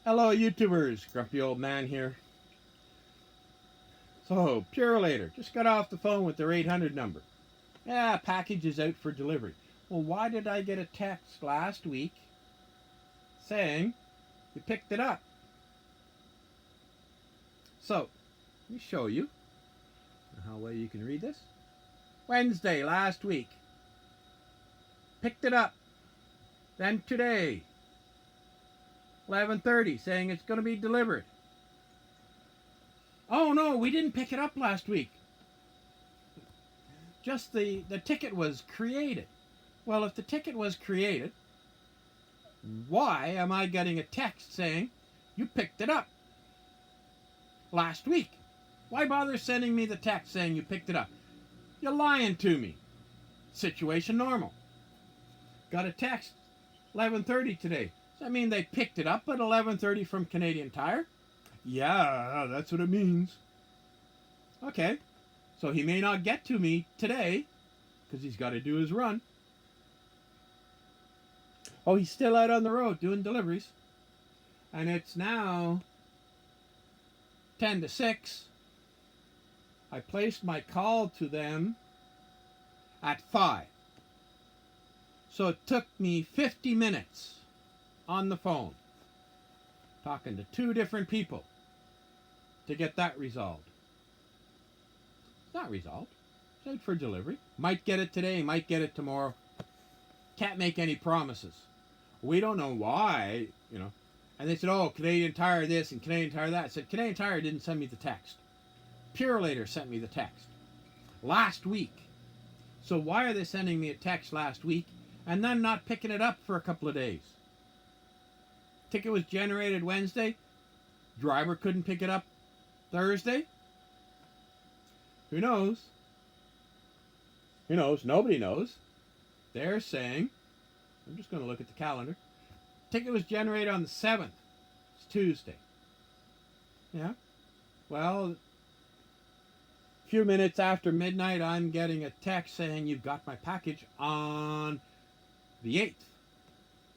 Hello, YouTubers. Grumpy old man here. So, Purolator. Just got off the phone with their 800 number. Yeah, package is out for delivery. Well, why did I get a text last week saying you picked it up? So, let me show you how well you can read this. Wednesday last week. Picked it up. Then today. 11:30 saying it's going to be delivered. Oh no, we didn't pick it up last week. Just the ticket was created. Well, if the ticket was created, why am I getting a text saying you picked it up last week? Why bother sending me the text saying you picked it up? You're lying to me. Situation normal. Got a text 11:30 today. Does that mean they picked it up at 11:30 from Canadian Tire? Yeah, that's what it means. Okay, so he may not get to me today because he's got to do his run. Oh, he's still out on the road doing deliveries. And it's now 10 to 6. I placed my call to them at 5. So it took me 50 minutes on the phone talking to 2 different people to get that resolved. It's not resolved. It's out for delivery. Might get it today, might get it tomorrow. Can't make any promises. We don't know why, And they said, oh, Canadian Tire this and Canadian Tire that. I said, Canadian Tire didn't send me the text. Purolator sent me the text last week. So why are they sending me a text last week and then not picking it up for a couple of days? Ticket was generated Wednesday. Driver couldn't pick it up Thursday. Who knows? Who knows? Nobody knows. They're saying, I'm just going to look at the calendar. Ticket was generated on the 7th. It's Tuesday. Yeah. Well, a few minutes after midnight, I'm getting a text saying you've got my package on the 8th.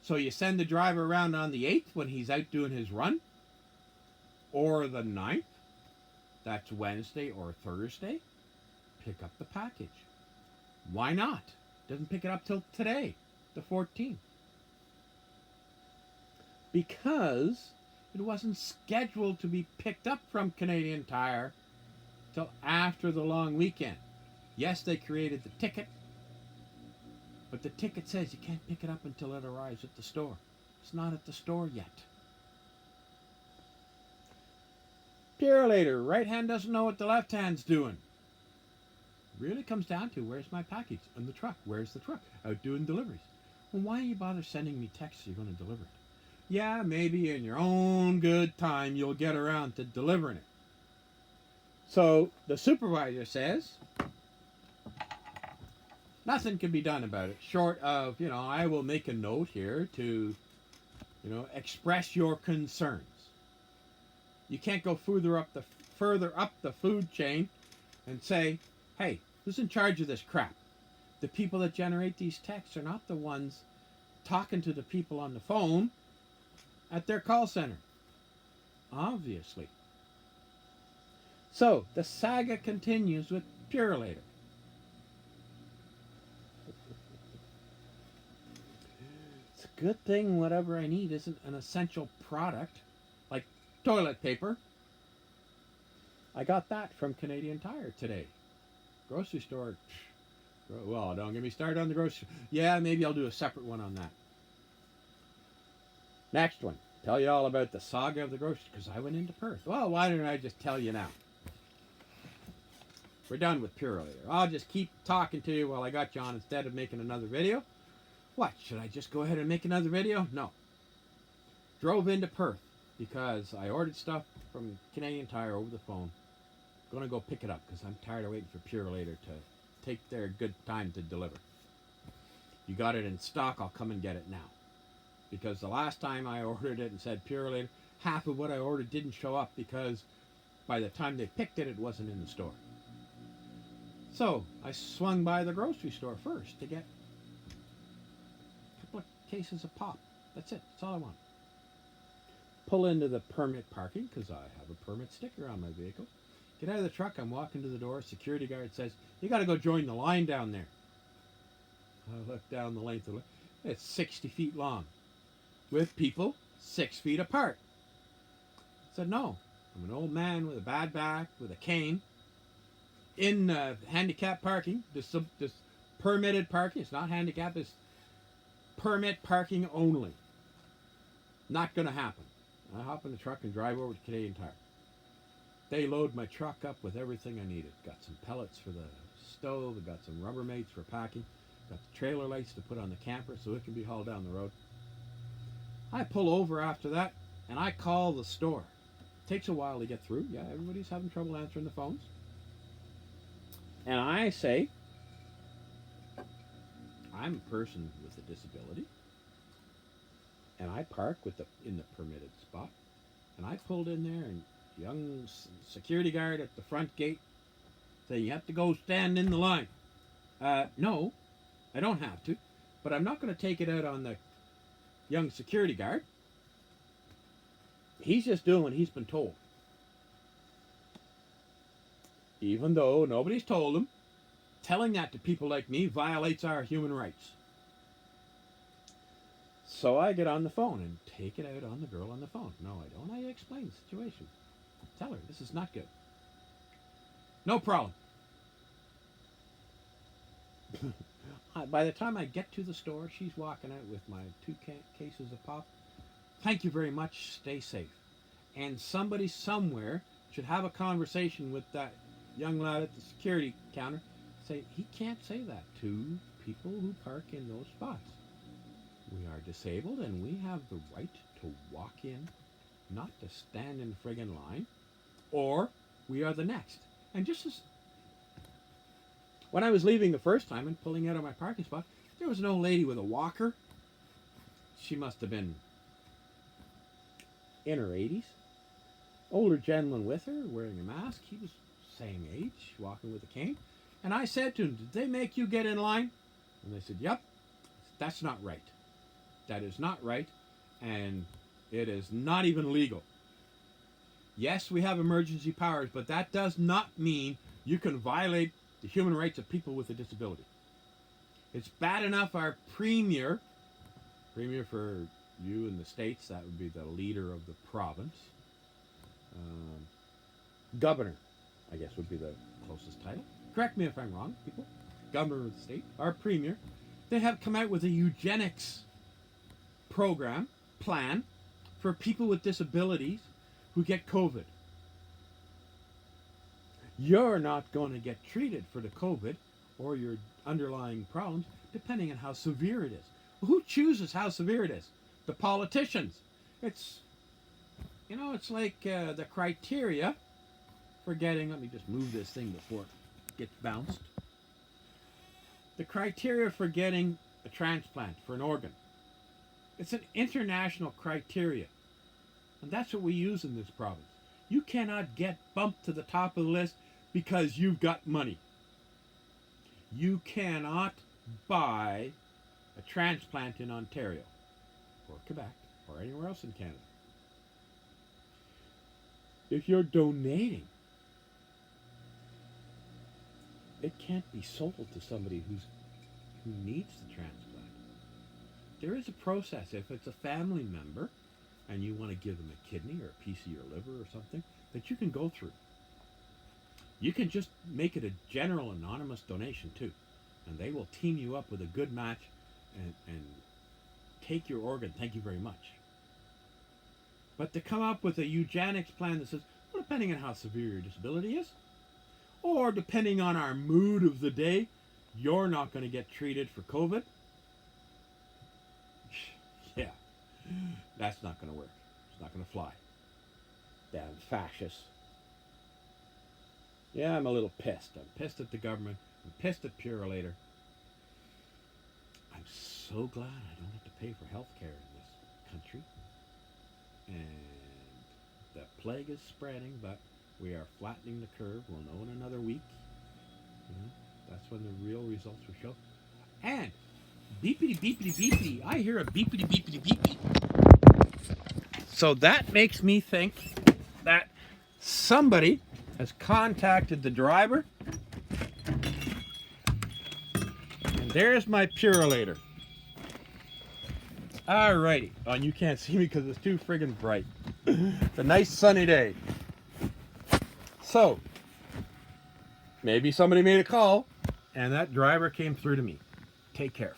So you send the driver around on the 8th when he's out doing his run? Or the 9th? That's Wednesday or Thursday? Pick up the package. Why not? Doesn't pick it up till today, the 14th. Because it wasn't scheduled to be picked up from Canadian Tire till after the long weekend. Yes, they created the ticket, but the ticket says you can't pick it up until it arrives at the store. It's not at the store yet. Purolator, right hand doesn't know what the left hand's doing. Really comes down to, where's my package? In the truck. Where's the truck? Out doing deliveries. Well, why you bother sending me texts you're going to deliver it? Yeah, maybe in your own good time you'll get around to delivering it. So the supervisor says nothing can be done about it, short of, I will make a note here to, express your concerns. You can't go further up the food chain and say, hey, who's in charge of this crap? The people that generate these texts are not the ones talking to the people on the phone at their call center. Obviously. So, the saga continues with Purolator. It's a good thing whatever I need isn't an essential product, like toilet paper. I got that from Canadian Tire today. Grocery store. Well, don't get me started on the grocery. Yeah, maybe I'll do a separate one on that. Next one. Tell you all about the saga of the grocery, because I went into Perth. Well, why don't I just tell you now? We're done with Purolator. I'll just keep talking to you while I got you on instead of making another video. What? Should I just go ahead and make another video? No. Drove into Perth because I ordered stuff from Canadian Tire over the phone. Going to go pick it up because I'm tired of waiting for Purolator to take their good time to deliver. You got it in stock, I'll come and get it now. Because the last time I ordered it and said Purolator, half of what I ordered didn't show up because by the time they picked it, it wasn't in the store. So I swung by the grocery store first to get a couple of cases of pop. That's it. That's all I want. pull into the permit parking because I have a permit sticker on my vehicle. Get out of the truck. I'm walking to the door. Security guard says, "You got to go join the line down there." I look down the length of it. It's 60 feet long with people 6 feet apart. I said, "No, I'm an old man with a bad back, with a cane, in handicap parking. This permitted parking. It's not handicap. It's permit parking only. Not going to happen." I hop in the truck and drive over to Canadian Tire. They load my truck up with everything I needed. Got some pellets for the stove. I got some Rubbermaids for packing. Got the trailer lights to put on the camper so it can be hauled down the road. I pull over after that and I call the store. Takes a while to get through. Yeah, everybody's having trouble answering the phones. And I say, "I'm a person with a disability, and I park in the permitted spot." And I pulled in there, and young security guard at the front gate said, "You have to go stand in the line." No, I don't have to, but I'm not going to take it out on the young security guard. He's just doing what he's been told. Even though nobody's told him, telling that to people like me violates our human rights. So I get on the phone and take it out on the girl on the phone. No, I don't. I explain the situation. Tell her, this is not good. "No problem." By the time I get to the store, she's walking out with my 2 cases of pop. "Thank you very much. Stay safe." And somebody somewhere should have a conversation with that young lad at the security counter. Say, he can't say that to people who park in those spots. We are disabled and we have the right to walk in, not to stand in friggin' line, or we are the next. And just as when I was leaving the first time and pulling out of my parking spot, there was an old lady with a walker. She must have been in her 80s. Older gentleman with her, wearing a mask. He was same age, walking with a cane. And I said to him, "Did they make you get in line?" And they said, "Yep." That's not right. That is not right, and it is not even legal. Yes, we have emergency powers, but that does not mean you can violate the human rights of people with a disability. It's bad enough our premier for you in the States, that would be the leader of the province. Governor, I guess, would be the closest title. Correct me if I'm wrong, people. Governor of the state, our premier, they have come out with a eugenics plan for people with disabilities who get COVID. You're not going to get treated for the COVID or your underlying problems depending on how severe it is. Well, who chooses how severe it is? The politicians. It's like the criteria for getting, let me just move this thing before it gets bounced. The criteria for getting a transplant for an organ. It's an international criteria. And that's what we use in this province. You cannot get bumped to the top of the list because you've got money. You cannot buy a transplant in Ontario or Quebec or anywhere else in Canada. If you're donating, it can't be sold to somebody who needs the transplant. There is a process. If it's a family member and you want to give them a kidney or a piece of your liver or something, that you can go through. You can just make it a general anonymous donation too, and they will team you up with a good match and take your organ. Thank you very much. But to come up with a eugenics plan that says, well, depending on how severe your disability is, or depending on our mood of the day, you're not going to get treated for COVID. Yeah, that's not going to work. It's not going to fly. Damn fascists. Yeah, I'm a little pissed. I'm pissed at the government. I'm pissed at Purolator. I'm so glad I don't have to pay for health care in this country. And the plague is spreading, but we are flattening the curve. We'll know in another week. That's when the real results will show. And beepity beepity beepity. I hear a beepity beepity beepity. So that makes me think that somebody has contacted the driver. And there's my Purolator. Alrighty. Oh, and you can't see me because it's too friggin' bright. It's a nice sunny day. So, maybe somebody made a call and that driver came through to me. Take care.